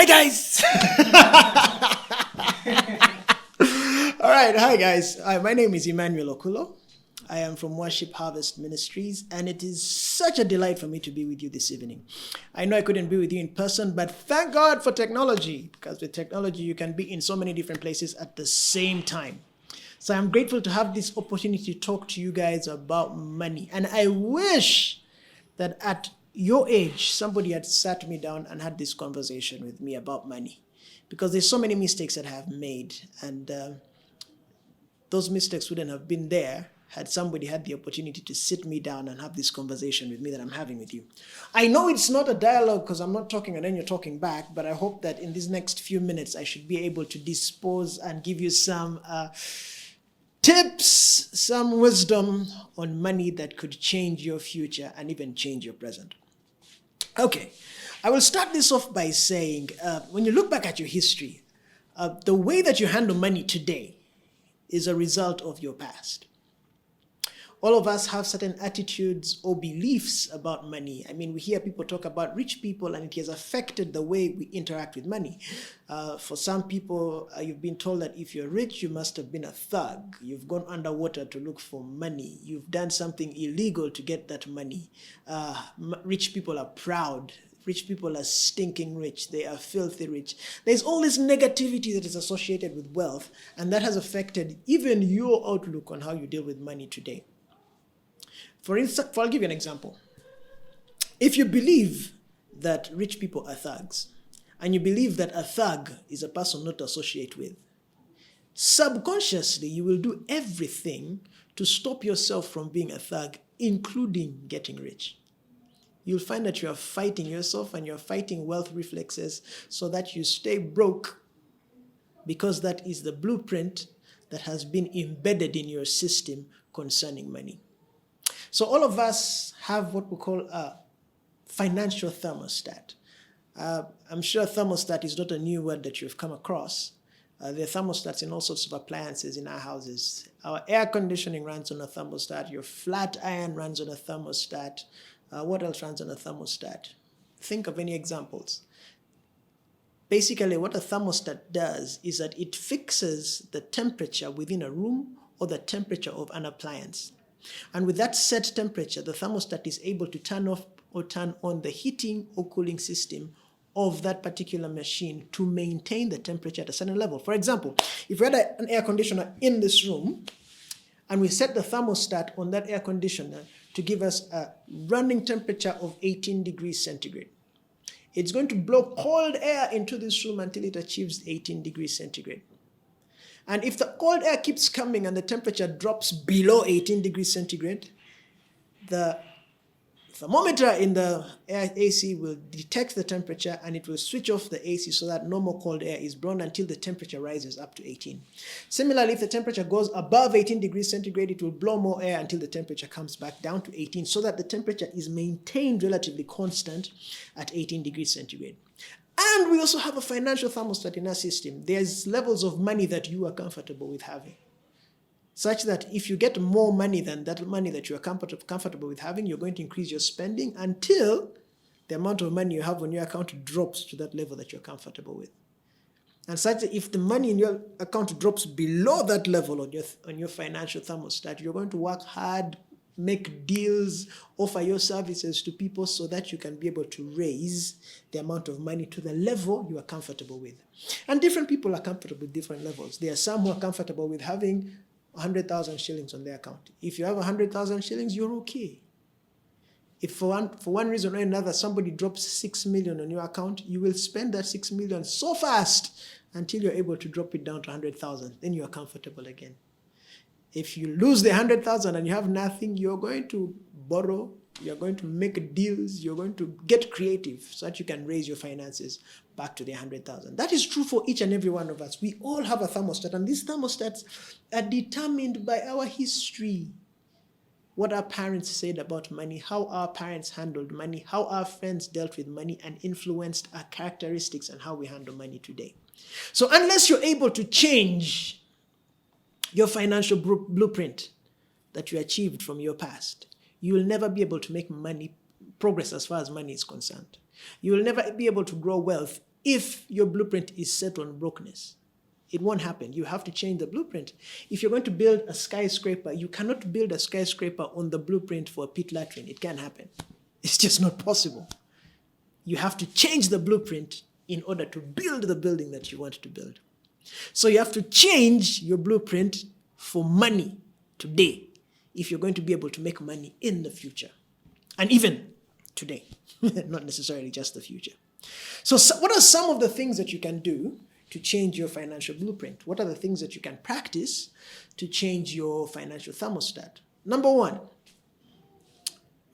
Hi, guys. All right. Hi, guys. My name is Emmanuel Okullo. I am from Worship Harvest Ministries, and it is such a delight for me to be with you this evening. I know I couldn't be with you in person, but thank God for technology, because with technology, you can be in so many different places at the same time. So I'm grateful to have this opportunity to talk to you guys about money. And I wish that at your age, somebody had sat me down and had this conversation with me about money, because there's so many mistakes that I have made, and those mistakes wouldn't have been there had somebody had the opportunity to sit me down and have this conversation with me that I'm having with you. I know it's not a dialogue because I'm not talking and then you're talking back, but I hope that in these next few minutes I should be able to dispose and give you some tips, some wisdom on money that could change your future and even change your present. Okay, I will start this off by saying, when you look back at your history, the way that you handle money today is a result of your past. All of us have certain attitudes or beliefs about money. I mean, we hear people talk about rich people, and it has affected the way we interact with money. For some people, you've been told that if you're rich, you must have been a thug. You've gone underwater to look for money. You've done something illegal to get that money. Rich people are proud. Rich people are stinking rich. They are filthy rich. There's all this negativity that is associated with wealth, and that has affected even your outlook on how you deal with money today. For instance, I'll give you an example. If you believe that rich people are thugs, and you believe that a thug is a person not to associate with, subconsciously you will do everything to stop yourself from being a thug, including getting rich. You'll find that you are fighting yourself and you're fighting wealth reflexes so that you stay broke, because that is the blueprint that has been embedded in your system concerning money. So all of us have what we call a financial thermostat. I'm sure thermostat is not a new word that you've come across. There are thermostats in all sorts of appliances in our houses. Our air conditioning runs on a thermostat. Your flat iron runs on a thermostat. What else runs on a thermostat? Think of any examples. Basically, what a thermostat does is that it fixes the temperature within a room or the temperature of an appliance. And with that set temperature, the thermostat is able to turn off or turn on the heating or cooling system of that particular machine to maintain the temperature at a certain level. For example, if we had an air conditioner in this room and we set the thermostat on that air conditioner to give us a running temperature of 18 degrees centigrade, it's going to blow cold air into this room until it achieves 18 degrees centigrade. And if the cold air keeps coming and the temperature drops below 18 degrees centigrade, the thermometer in the AC will detect the temperature and it will switch off the AC so that no more cold air is blown until the temperature rises up to 18. Similarly, if the temperature goes above 18 degrees centigrade, it will blow more air until the temperature comes back down to 18 so that the temperature is maintained relatively constant at 18 degrees centigrade. And we also have a financial thermostat in our system. There's levels of money that you are comfortable with having, such that if you get more money than that money that you are comfortable with having, you're going to increase your spending until the amount of money you have on your account drops to that level that you're comfortable with. And such that if the money in your account drops below that level on your financial thermostat, you're going to work hard, make deals, offer your services to people so that you can be able to raise the amount of money to the level you are comfortable with. And different people are comfortable with different levels. There are some who are comfortable with having 100,000 shillings on their account. If you have 100,000 shillings, you're okay. If for one reason or another somebody drops 6 million on your account, you will spend that 6 million so fast until you're able to drop it down to 100,000. Then you are comfortable again. If you lose the 100,000 and you have nothing, you're going to borrow, you're going to make deals, you're going to get creative so that you can raise your finances back to the 100,000. That is true for each and every one of us. We all have a thermostat, and these thermostats are determined by our history. What our parents said about money, how our parents handled money, how our friends dealt with money, and influenced our characteristics and how we handle money today. So unless you're able to change your financial blueprint that you achieved from your past, you will never be able to make money progress as far as money is concerned. You will never be able to grow wealth if your blueprint is set on brokenness. It won't happen. You have to change the blueprint. If you're going to build a skyscraper, you cannot build a skyscraper on the blueprint for a pit latrine. It can't happen. It's just not possible. You have to change the blueprint in order to build the building that you want to build. So you have to change your blueprint for money today if you're going to be able to make money in the future. And even today, not necessarily just the future. So what are some of the things that you can do to change your financial blueprint? What are the things that you can practice to change your financial thermostat? Number one,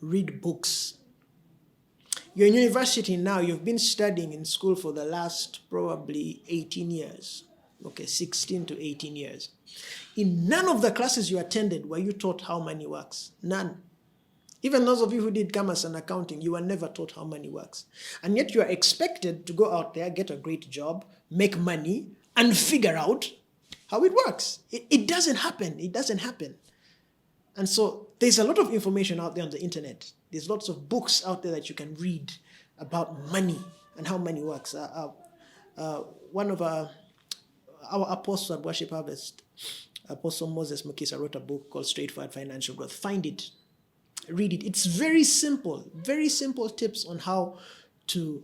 read books. You're in university now, you've been studying in school for the last probably 18 years. Okay, 16 to 18 years. In none of the classes you attended were you taught how money works. None. Even those of you who did commerce and accounting, you were never taught how money works. And yet you are expected to go out there, get a great job, make money, and figure out how it works. It doesn't happen. It doesn't happen. And so there's a lot of information out there on the internet. There's lots of books out there that you can read about money and how money works. One of our apostles at Worship Harvest, Apostle Moses Mukisa, wrote a book called Straightforward Financial Growth. Find it. Read it. It's very simple tips on how to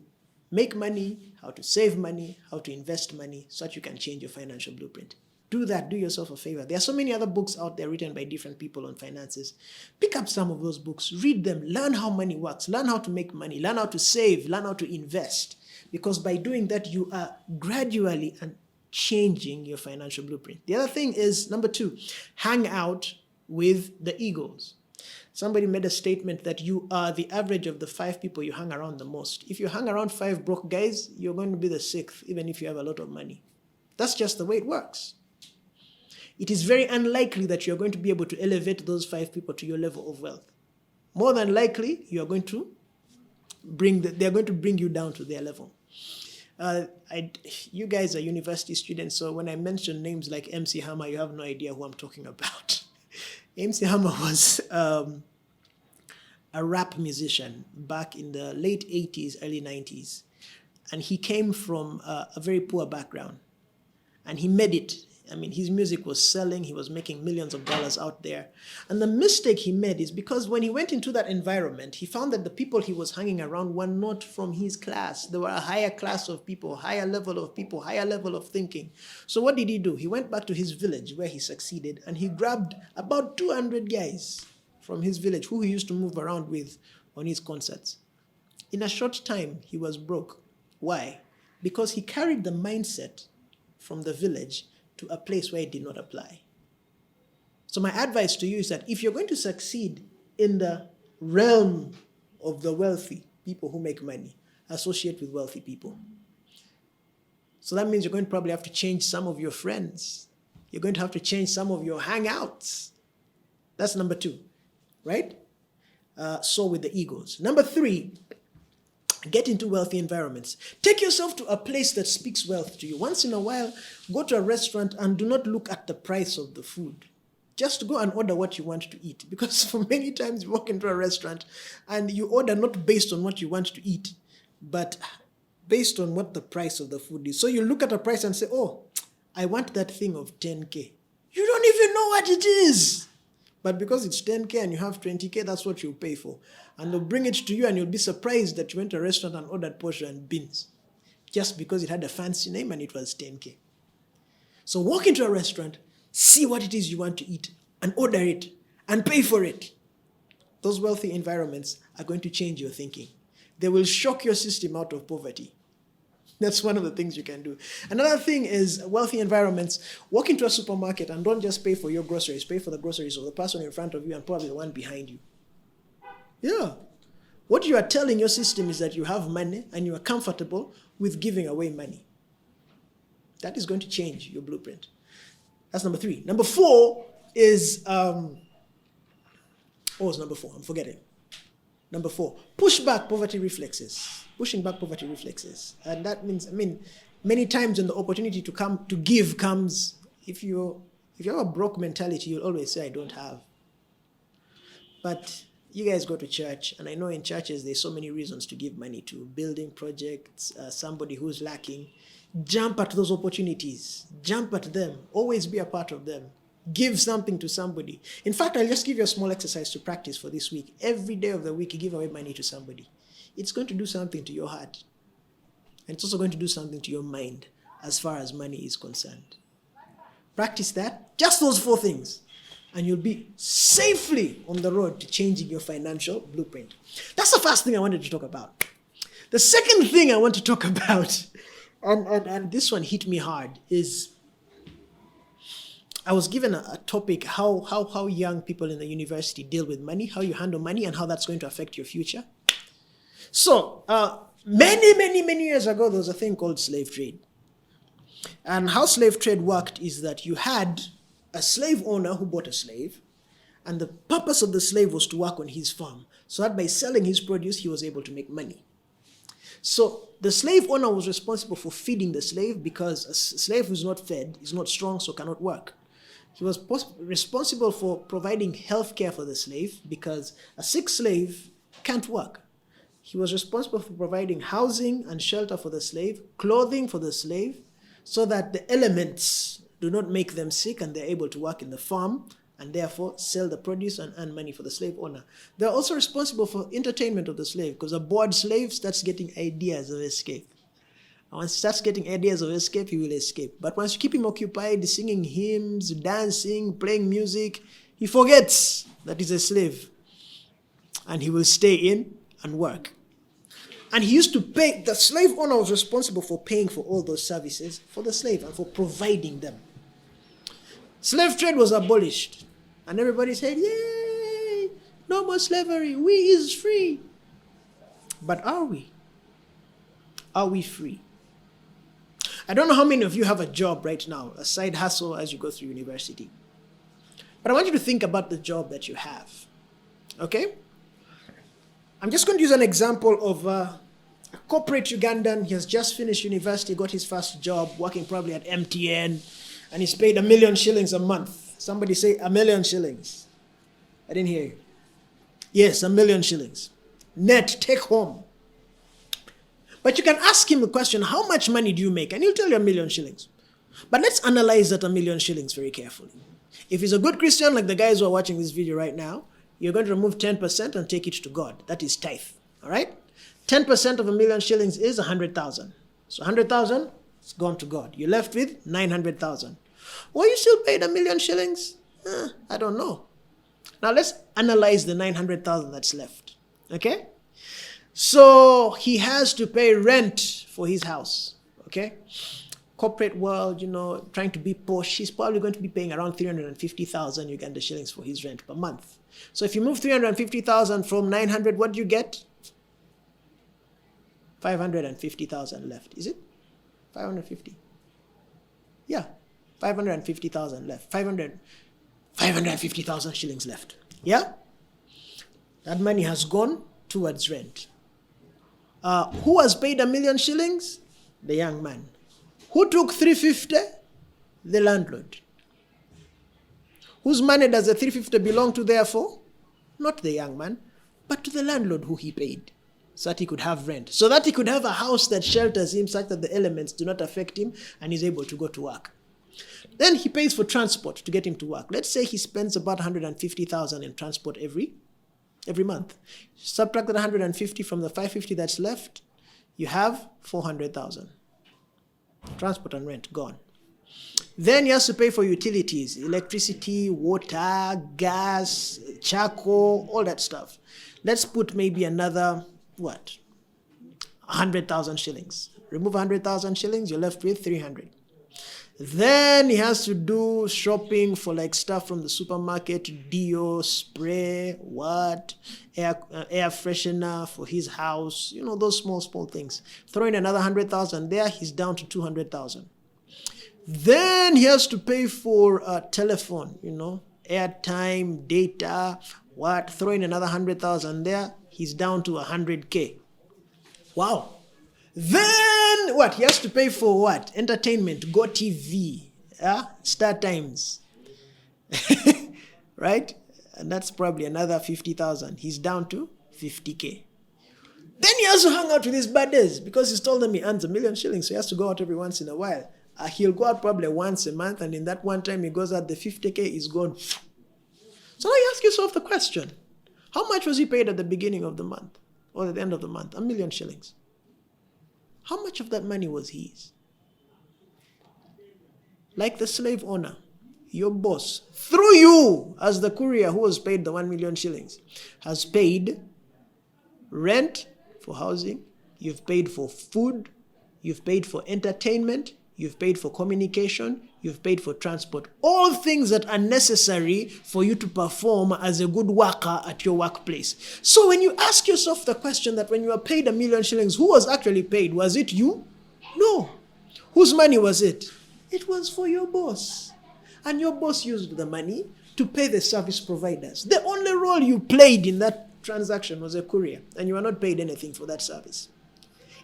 make money, how to save money, how to invest money so that you can change your financial blueprint. Do that. Do yourself a favor. There are so many other books out there written by different people on finances. Pick up some of those books. Read them. Learn how money works. Learn how to make money. Learn how to save. Learn how to invest. Because by doing that, you are gradually changing your financial blueprint. The other thing is, number two, hang out with the egos. Somebody made a statement that you are the average of the 5 people you hang around the most. If you hang around 5 broke guys, you're going to be the 6th, even if you have a lot of money. That's just the way it works. It is very unlikely that you're going to be able to elevate those 5 people to your level of wealth. More than likely, they're going to bring you down to their level. You guys are university students, so when I mention names like MC Hammer, you have no idea who I'm talking about. MC Hammer was a rap musician back in the late 80s, early 90s. And he came from a very poor background. And he made it. I mean, his music was selling. He was making millions of dollars out there. And the mistake he made is because when he went into that environment, he found that the people he was hanging around were not from his class. They were a higher class of people, higher level of people, higher level of thinking. So what did he do? He went back to his village where he succeeded, and he grabbed about 200 guys from his village who he used to move around with on his concerts. In a short time, he was broke. Why? Because he carried the mindset from the village to a place where it did not apply. So my advice to you is that if you're going to succeed in the realm of the wealthy, people who make money, associate with wealthy people. So that means you're going to probably have to change some of your friends. You're going to have to change some of your hangouts. That's number 2, right? So with the egos. Number 3, get into wealthy environments. Take yourself to a place that speaks wealth to you. Once in a while, go to a restaurant and do not look at the price of the food. Just go and order what you want to eat. Because for many times you walk into a restaurant and you order not based on what you want to eat, but based on what the price of the food is. So you look at a price and say, oh, I want that thing of 10K. You don't even know what it is. But because it's 10K and you have 20K, that's what you'll pay for. And they'll bring it to you and you'll be surprised that you went to a restaurant and ordered portion and beans. Just because it had a fancy name and it was 10K. So walk into a restaurant, see what it is you want to eat, and order it, and pay for it. Those wealthy environments are going to change your thinking. They will shock your system out of poverty. That's one of the things you can do. Another thing is wealthy environments. Walk into a supermarket and don't just pay for your groceries. Pay for the groceries of the person in front of you and probably the one behind you. Yeah. What you are telling your system is that you have money and you are comfortable with giving away money. That is going to change your blueprint. That's number 3. Number 4 is, what was number 4? I'm forgetting. Number 4, push back poverty reflexes. Pushing back poverty reflexes. And that means, many times when the opportunity to give comes, if you have a broke mentality, you'll always say, I don't have. But You guys go to church, and I know in churches there's so many reasons to give money to building projects, somebody who's lacking. Jump at those opportunities. Jump at them. Always be a part of them. Give something to somebody. In fact, I'll just give you a small exercise to practice for this week. Every day of the week, you give away money to somebody. It's going to do something to your heart. And it's also going to do something to your mind as far as money is concerned. Practice that. Just those 4 things. And you'll be safely on the road to changing your financial blueprint. That's the first thing I wanted to talk about. The second thing I want to talk about, and this one hit me hard, is I was given a topic, how young people in the university deal with money, how you handle money, and how that's going to affect your future. So, many years ago, there was a thing called slave trade. And how slave trade worked is that you had a slave owner who bought a slave, and the purpose of the slave was to work on his farm, so that by selling his produce, he was able to make money. So the slave owner was responsible for feeding the slave, because a slave who's not fed is not strong, so cannot work. He was responsible for providing health care for the slave, because a sick slave can't work. He was responsible for providing housing and shelter for the slave, clothing for the slave, so that the elements do not make them sick and they're able to work in the farm and therefore sell the produce and earn money for the slave owner. They're also responsible for entertainment of the slave, because a bored slave starts getting ideas of escape. And once he starts getting ideas of escape, he will escape. But once you keep him occupied singing hymns, dancing, playing music, he forgets that he's a slave. And he will stay in and work. And he used to pay, the slave owner was responsible for paying for all those services for the slave and for providing them. Slave trade was abolished. And everybody said, yay, no more slavery, we is free. But are we? Are we free? I don't know how many of you have a job right now, a side hustle as you go through university. But I want you to think about the job that you have. Okay? I'm just going to use an example of a corporate Ugandan. He has just finished university, got his first job, working probably at MTN, and he's paid 1 million shillings a month. Somebody say 1 million shillings. I didn't hear you. Yes, 1 million shillings. Net, take home. But you can ask him a question, how much money do you make? And he'll tell you 1 million shillings. But let's analyze that 1 million shillings very carefully. If he's a good Christian, like the guys who are watching this video right now, you're going to remove 10% and take it to God. That is tithe. All right? 10% of 1 million shillings is 100,000. So 100,000 is gone to God. You're left with 900,000. Well, you still paid 1 million shillings? I don't know. Now let's analyze the 900,000 that's left. Okay? So he has to pay rent for his house. Okay? Corporate world, trying to be posh, he's probably going to be paying around 350,000 Uganda shillings for his rent per month. So if you move 350,000 from 900, what do you get? 550,000 left. Is it? 550. Yeah, 550,000 left. 550,000 shillings left. Yeah? That money has gone towards rent. Who has paid 1 million shillings? The young man. Who took 350? The landlord. Whose money does the 350 belong to therefore? Not the young man, but to the landlord who he paid, so that he could have rent, so that he could have a house that shelters him such that the elements do not affect him and he's able to go to work. Then he pays for transport to get him to work. Let's say he spends about 150,000 in transport every month. Subtract that 150 from the 550 that's left, you have 400,000. Transport and rent gone. Then he has to pay for utilities, electricity, water, gas, charcoal, all that stuff. Let's put maybe another, 100,000 shillings. Remove 100,000 shillings, you're left with 300. Then he has to do shopping for stuff from the supermarket, deo, spray, air freshener for his house, those small things. Throw in another 100,000 there, he's down to 200,000. Then he has to pay for telephone, airtime, data, throw in another 100,000 there, he's down to 100K. Wow. Then he has to pay for entertainment, Go TV, Star Times, right? And that's probably another 50,000. He's down to 50K. Then he also hung out with his buddies because he's told them he earns 1 million shillings. So he has to go out every once in a while. He'll go out probably once a month. And in that one time he goes out, the 50K is gone. So now you ask yourself the question, how much was he paid at the beginning of the month or at the end of the month? 1 million shillings. How much of that money was his? Like the slave owner, your boss, through you as the courier who was paid the 1 million shillings, has paid rent for housing, you've paid for food, you've paid for entertainment, you've paid for communication, you've paid for transport. All things that are necessary for you to perform as a good worker at your workplace. So when you ask yourself the question that when you were paid 1 million shillings, who was actually paid? Was it you? No. Whose money was it? It was for your boss. And your boss used the money to pay the service providers. The only role you played in that transaction was a courier, and you are not paid anything for that service.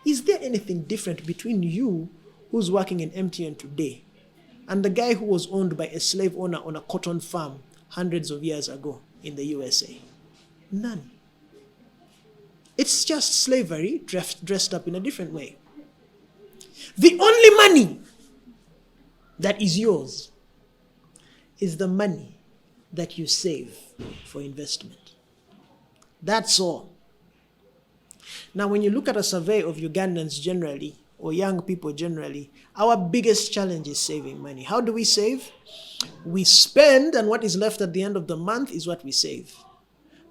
Is there anything different between you who's working in MTN today and the guy who was owned by a slave owner on a cotton farm hundreds of years ago in the USA? None. It's just slavery dressed up in a different way. The only money that is yours is the money that you save for investment. That's all. Now, when you look at a survey of Ugandans generally, or young people generally, our biggest challenge is saving money. How do we save? We spend, and what is left at the end of the month is what we save.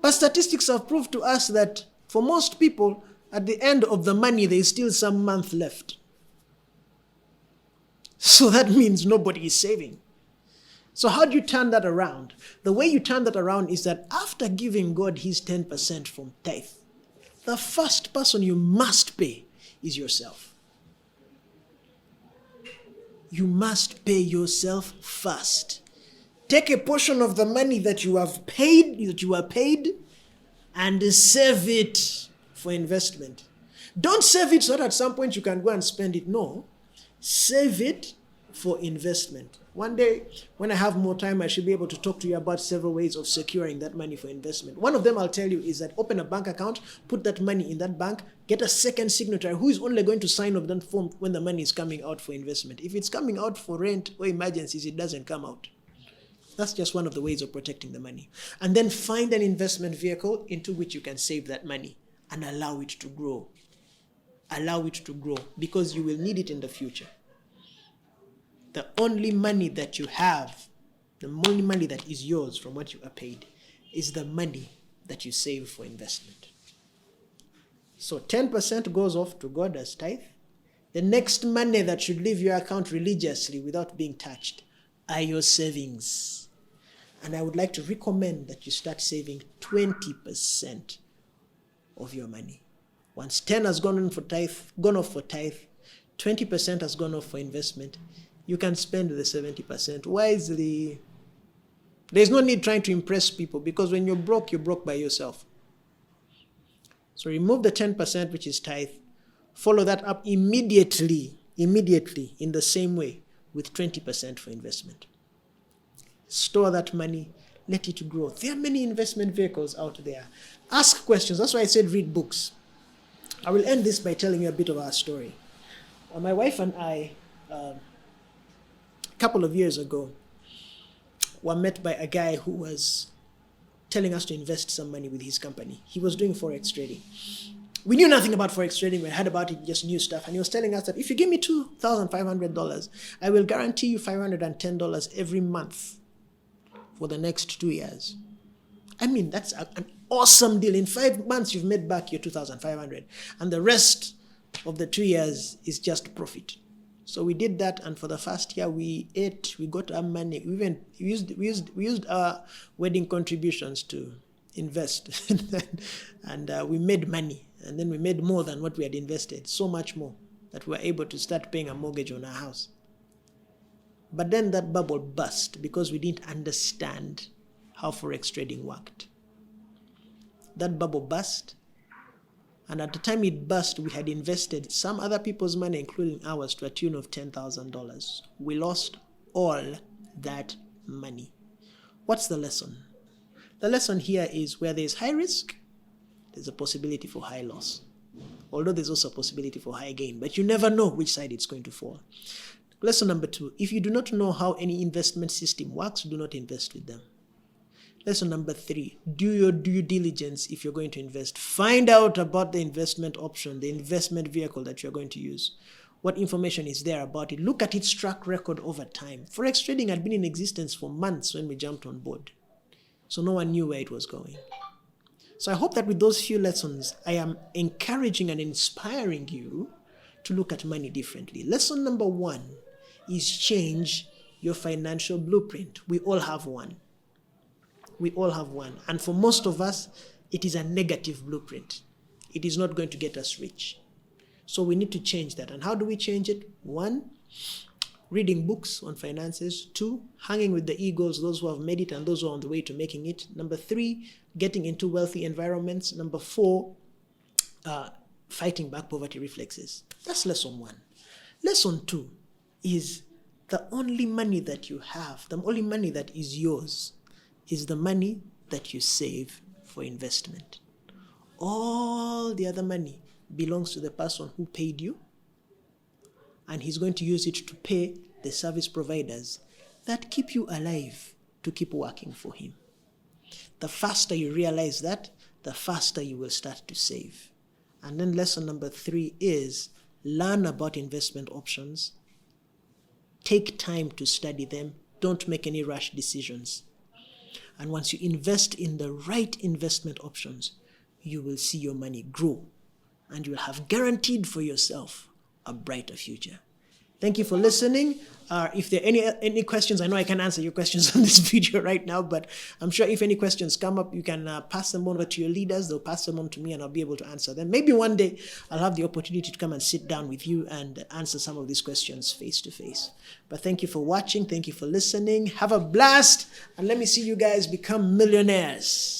But statistics have proved to us that for most people, at the end of the money, there is still some month left. So that means nobody is saving. So how do you turn that around? The way you turn that around is that after giving God his 10% from tithe, the first person you must pay is yourself. You must pay yourself first. Take a portion of the money that you are paid, and save it for investment. Don't save it so that at some point you can go and spend it. No. Save it for investment. One day, when I have more time, I should be able to talk to you about several ways of securing that money for investment. One of them I'll tell you is that open a bank account, put that money in that bank, get a second signatory who is only going to sign off that form when the money is coming out for investment. If it's coming out for rent or emergencies, it doesn't come out. That's just one of the ways of protecting the money. And then find an investment vehicle into which you can save that money and allow it to grow. Allow it to grow because you will need it in the future. The only money that you have, the only money that is yours from what you are paid, is the money that you save for investment. So 10% goes off to God as tithe. The next money that should leave your account religiously without being touched are your savings. And I would like to recommend that you start saving 20% of your money. Once 10 has gone off for tithe, 20% has gone off for investment, you can spend the 70% wisely. There's no need trying to impress people because when you're broke by yourself. So remove the 10%, which is tithe. Follow that up immediately in the same way with 20% for investment. Store that money, let it grow. There are many investment vehicles out there. Ask questions. That's why I said read books. I will end this by telling you a bit of our story. My wife and I, a couple of years ago, were met by a guy who was telling us to invest some money with his company. He was doing forex trading. We knew nothing about forex trading. We heard about it, just new stuff. And he was telling us that if you give me $2,500, I will guarantee you $510 every month for the next 2 years. I mean, that's an awesome deal. In 5 months, you've made back your $2,500. And the rest of the 2 years is just profit. So we did that, and for the first year we ate, we got our money. We used our wedding contributions to invest, and we made money. And then we made more than what we had invested, so much more that we were able to start paying a mortgage on our house. But then that bubble burst because we didn't understand how forex trading worked. That bubble burst. And at the time it burst, we had invested some other people's money, including ours, to a tune of $10,000. We lost all that money. What's the lesson? The lesson here is where there's high risk, there's a possibility for high loss. Although there's also a possibility for high gain, but you never know which side it's going to fall. Lesson number 2, if you do not know how any investment system works, do not invest with them. Lesson number 3, do your due diligence if you're going to invest. Find out about the investment option, the investment vehicle that you're going to use. What information is there about it? Look at its track record over time. Forex trading had been in existence for months when we jumped on board. So no one knew where it was going. So I hope that with those few lessons, I am encouraging and inspiring you to look at money differently. Lesson number 1 is change your financial blueprint. We all have one. We all have one. And for most of us, it is a negative blueprint. It is not going to get us rich. So we need to change that. And how do we change it? 1, reading books on finances. 2, hanging with the eagles, those who have made it and those who are on the way to making it. Number 3, getting into wealthy environments. Number 4, fighting back poverty reflexes. That's lesson 1. Lesson 2 is the only money that you have, the only money that is yours, is the money that you save for investment. All the other money belongs to the person who paid you, and he's going to use it to pay the service providers that keep you alive to keep working for him. The faster you realize that, the faster you will start to save. And then lesson number 3 is learn about investment options. Take time to study them. Don't make any rash decisions. And once you invest in the right investment options, you will see your money grow. And you'll have guaranteed for yourself a brighter future. Thank you for listening. If there are any questions, I know I can't answer your questions on this video right now, but I'm sure if any questions come up, you can pass them over to your leaders. They'll pass them on to me and I'll be able to answer them. Maybe one day I'll have the opportunity to come and sit down with you and answer some of these questions face to face. But thank you for watching. Thank you for listening. Have a blast, and let me see you guys become millionaires.